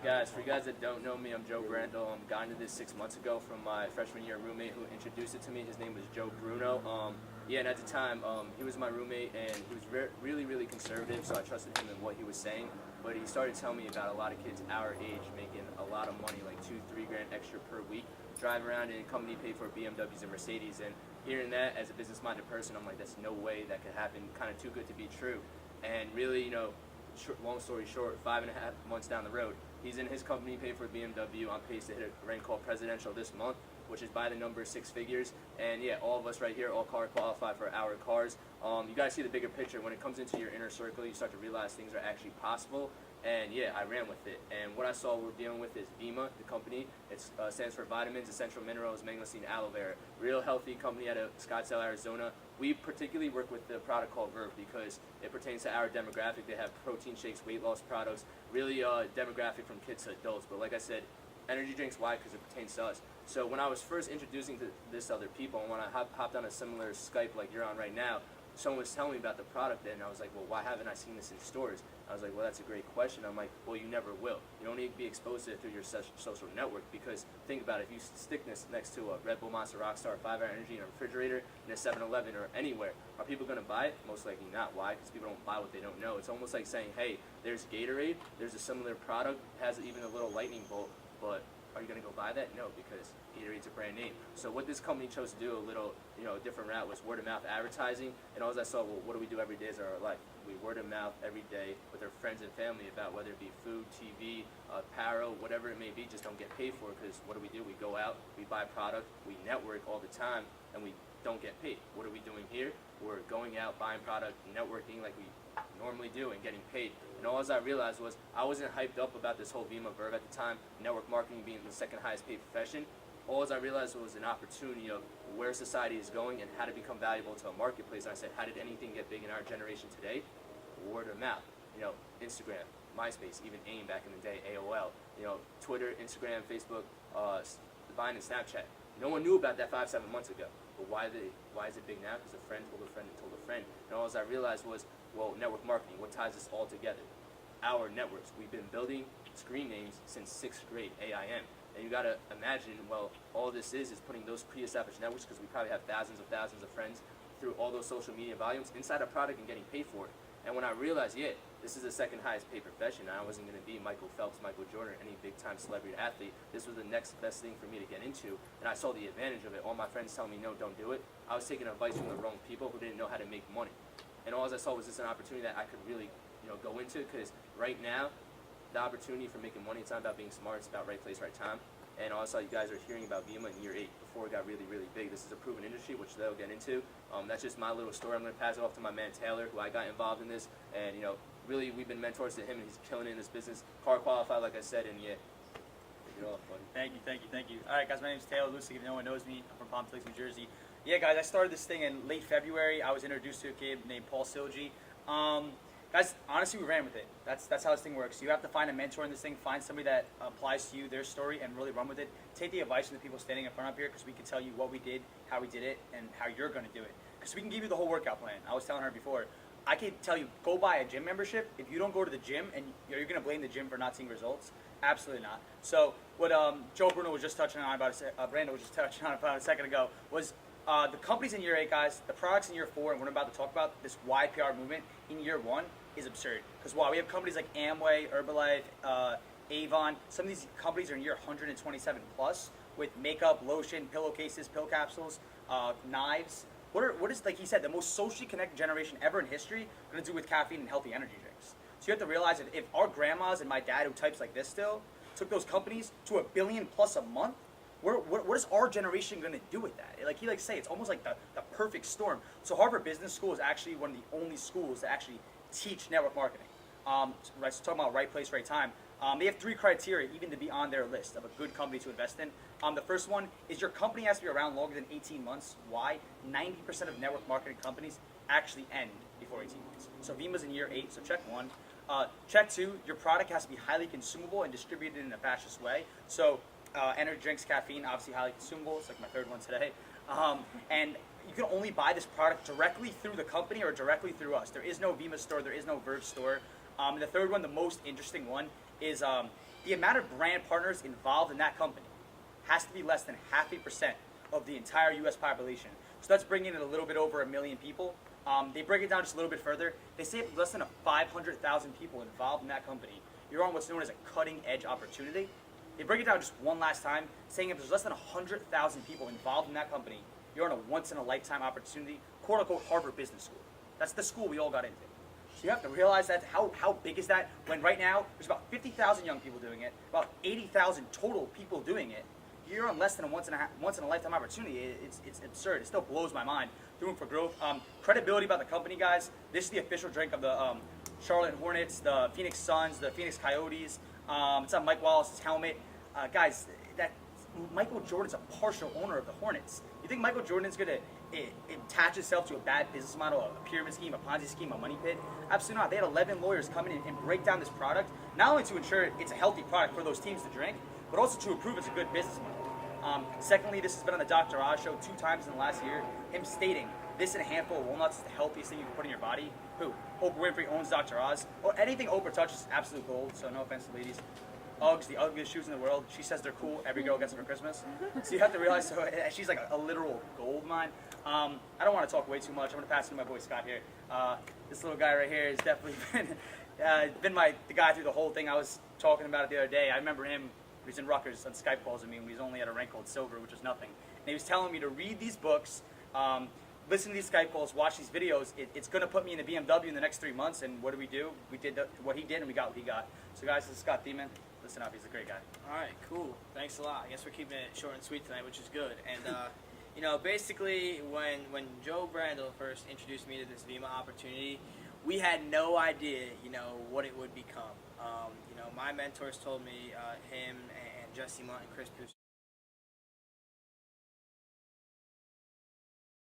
Guys, for you guys that don't know me, I'm Joe Brandel. Got into this 6 months ago from my freshman year roommate who introduced it to me. His name was Joe Bruno. Yeah, and at the time, he was my roommate, and he was really conservative, so I trusted him in what he was saying. But he started telling me about a lot of kids our age making a lot of money, like $2-3 grand extra per week, driving around in a company paid for BMWs and Mercedes. And hearing that as a business-minded person, I'm like, that's no way that could happen. Kind of too good to be true. And really, long story short, 5.5 months down the road, he's in his company, paid for a BMW, on pace to hit a rank called Presidential this month, which is by the number 6 figures. And yeah, all of us right here, all car qualify for our cars. You guys see the bigger picture. When it comes into your inner circle, you start to realize things are actually possible. And yeah, I ran with it. And what I saw we're dealing with is Vemma, the company. It stands for Vitamins, Essential Minerals, Mangosteen, Aloe Vera. Real healthy company out of Scottsdale, Arizona. We particularly work with the product called Verve because it pertains to our demographic. They have protein shakes, weight loss products, really demographic from kids to adults. But like I said, energy drinks, why? Because it pertains to us. So when I was first introducing to this other people, and when I hopped on a similar Skype like you're on right now, someone was telling me about the product, and I was like, well, why haven't I seen this in stores? I was like, well, that's a great question. I'm like, well, you never will. You don't need to be exposed to it through your social network, because think about it, if you stick this next to a Red Bull, Monster, Rockstar, 5-Hour Energy in a refrigerator, in a 7-Eleven, or anywhere, are people going to buy it? Most likely not. Why? Because people don't buy what they don't know. It's almost like saying, hey, there's Gatorade, there's a similar product, has even a little lightning bolt, but are you going to go buy that? No, because Gatorade's a brand name. So what this company chose to do, a little, different route, was word of mouth advertising. And all I saw, well, what do we do every day of our life? We word of mouth every day with our friends and family about whether it be food, TV, apparel, whatever it may be. Just don't get paid for it, because what do? We go out, we buy product, we network all the time, and we don't get paid. What are we doing here? We're going out, buying product, networking like we normally do, and getting paid. And all I realized was I wasn't hyped up about this whole Vemma Verve at the time, network marketing being the second highest paid profession. All I realized was an opportunity of where society is going and how to become valuable to a marketplace. And I said, how did anything get big in our generation today? Word of mouth. Instagram, MySpace, even AIM back in the day, AOL, Twitter, Instagram, Facebook, Vine, and Snapchat. No one knew about that 5-7 months ago. But why is it big now? Because a friend told a friend and told a friend. And all I realized was, well, network marketing, what ties this all together? Our networks. We've been building screen names since 6th grade, AIM. And you got to imagine, well, all this is putting those pre-established networks, because we probably have thousands of friends through all those social media volumes inside a product and getting paid for it. And when I realized, yeah, this is the second highest paid profession, I wasn't going to be Michael Phelps, Michael Jordan, or any big-time celebrity athlete. This was the next best thing for me to get into, and I saw the advantage of it. All my friends telling me, no, don't do it. I was taking advice from the wrong people who didn't know how to make money. And all I saw was this an opportunity that I could really, go into, because right now, the opportunity for making money, it's not about being smart, it's about right place, right time. And also, you guys are hearing about Vemma in year 8 before it got really big. This is a proven industry, which they'll get into. That's just my little story. I'm going to pass it off to my man Taylor, who I got involved in this. And, really, we've been mentors to him, and he's killing it in this business. Car qualified, like I said, and yeah. Take it off, buddy. Thank you. All right, guys, my name is Taylor Lucy. If no one knows me, I'm from Palm Springs, New Jersey. Yeah, guys, I started this thing in late February. I was introduced to a kid named Paul Silgi. Guys, honestly, we ran with it. That's how this thing works. You have to find a mentor in this thing, find somebody that applies to you, their story, and really run with it. Take the advice from the people standing in front of here, because we can tell you what we did, how we did it, and how you're going to do it. Because we can give you the whole workout plan. I was telling her before, I can tell you, go buy a gym membership. If you don't go to the gym, and you're going to blame the gym for not seeing results, absolutely not. So what Joe Bruno was just touching on Brandon was just touching on about a second ago, was the company's in year 8, guys. The product's in year 4, and what I'm about to talk about, this YPR movement in year 1, is absurd. Because wow, we have companies like Amway, Herbalife, Avon. Some of these companies are in year 127 plus, with makeup, lotion, pillowcases, pill capsules, knives. What is, like he said, the most socially connected generation ever in history going to do with caffeine and healthy energy drinks? So you have to realize if our grandmas and my dad, who types like this still, took those companies to $1 billion plus a month, what is our generation going to do with that? Like he say, it's almost like the perfect storm. So Harvard Business School is actually one of the only schools that actually teach network marketing. Right, so talking about right place, right time. They have 3 criteria even to be on their list of a good company to invest in. The first one is your company has to be around longer than 18 months. Why? 90% of network marketing companies actually end before 18 months. So Vemma's in year 8, so check 1. Check 2, your product has to be highly consumable and distributed in a fastest way. So energy drinks, caffeine, obviously highly consumable. It's like my 3rd one today. And you can only buy this product directly through the company or directly through us. There is no Vemma store, there is no Verve store. And the 3rd one, the most interesting one, is the amount of brand partners involved in that company has to be less than 0.5% of the entire U.S. population. So that's bringing it a little bit over 1 million people. They break it down just a little bit further. They say if less than 500,000 people involved in that company, you're on what's known as a cutting-edge opportunity. They break it down just one last time, saying if there's less than 100,000 people involved in that company, you're on a once-in-a-lifetime opportunity, quote-unquote Harvard Business School. That's the school we all got into. So you have to realize that how big is that when right now there's about 50,000 young people doing it, about 80,000 total people doing it. You're on less than a once-in-a-lifetime opportunity. It's absurd. It still blows my mind. Room for growth. Credibility about the company, guys. This is the official drink of the Charlotte Hornets, the Phoenix Suns, the Phoenix Coyotes. It's on Mike Wallace's helmet. Guys, that Michael Jordan's a partial owner of the Hornets. You think Michael Jordan's going to attach himself to a bad business model, a pyramid scheme, a Ponzi scheme, a money pit? Absolutely not. They had 11 lawyers come in and break down this product, not only to ensure it's a healthy product for those teams to drink, but also to prove it's a good business model. Secondly, this has been on the Dr. Oz show 2 times in the last year. Him stating this and a handful of walnuts is the healthiest thing you can put in your body. Who? Oprah Winfrey owns Dr. Oz. Or anything Oprah touches is absolute gold, so no offense to ladies. Uggs, the ugliest shoes in the world. She says they're cool. Every girl gets them for Christmas. So you have to realize, so she's like a literal gold mine. I don't want to talk way too much. I'm going to pass it to my boy Scott here. This little guy right here has definitely been the guy through the whole thing. I was talking about it the other day. I remember him. He was in Rutgers on Skype calls with me when he was only at a rank called Silver, which was nothing. And he was telling me to read these books, listen to these Skype calls, watch these videos. It's going to put me in the BMW in the next 3 months. And what do? We did what he did, and we got what he got. So guys, this is Scott Thiemann. Listen up, he's a great guy. All right, cool. Thanks a lot. I guess we're keeping it short and sweet tonight, which is good. And you know, basically, when Joe Brandel first introduced me to this Vemma opportunity, we had no idea, you know, what it would become. You know, my mentors told me, him and Jesse Munt and Chris Pierce